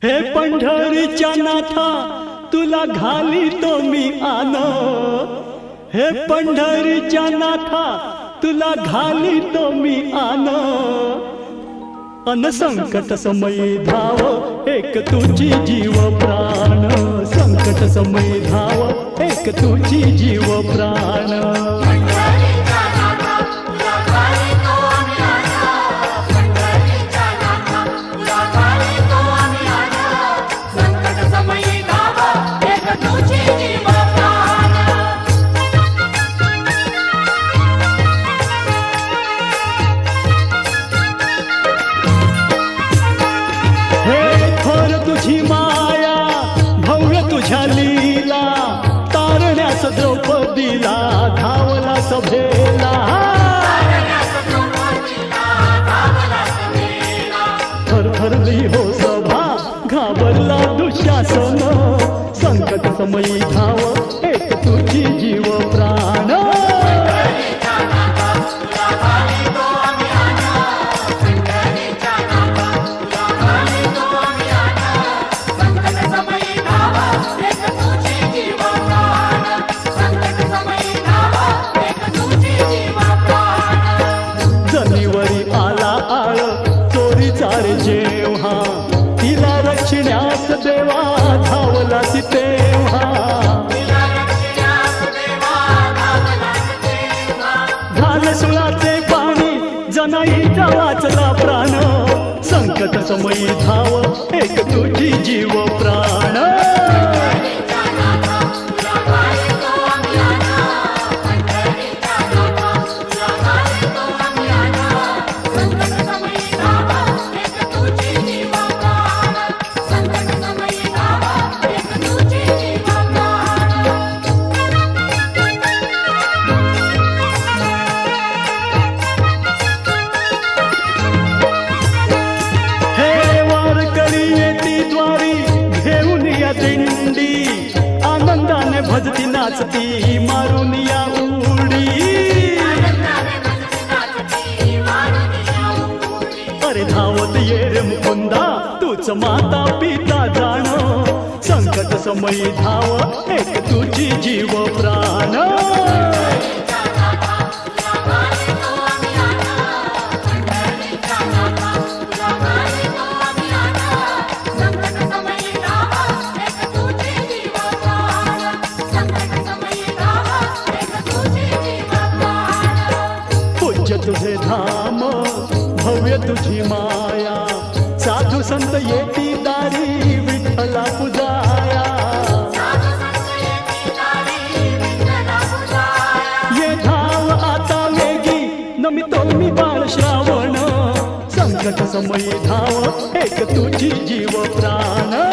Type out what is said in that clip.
हे पंढरीच्या नाथा तुला घालितो मी आन, हे पंढरीच्या नाथा तुला घालितो मी आन, अन संकट समयी धाव एक तुझी जीव प्राण, संकट समयी धाव एक तुझी जीव प्राण। तुझी माया भव्य तुझ्या लीला, तारण्यास द्रौपदीला धावला सभेला, थरथरली हो सभा घाबरला दुःशासन, संकट समयी धाव एक तुझी जीव प्राण। जेव्हा तिला रक्षण्यास देवा धावला तेव्हा, झाले सुळाचे पाणी जनाईचा वाचला प्राण, संकट समयी धाव एक तुझी जीव प्राण। दिंडी आनंदाने भजती नाचती मारून या उडी, अरे धावत ये रे मुकुंदा तूच माता पिता जाण, संकट समयी धाव एक तुझी जीव प्राण। तुझे धाम भव्य तुझी माया, साधू संत येती दारी विठ्ठला पुजाया, ये धाव आता वेगी नमितो मी बाळ श्रावण, संकट समयी धाव एक तुझी जीव प्राण।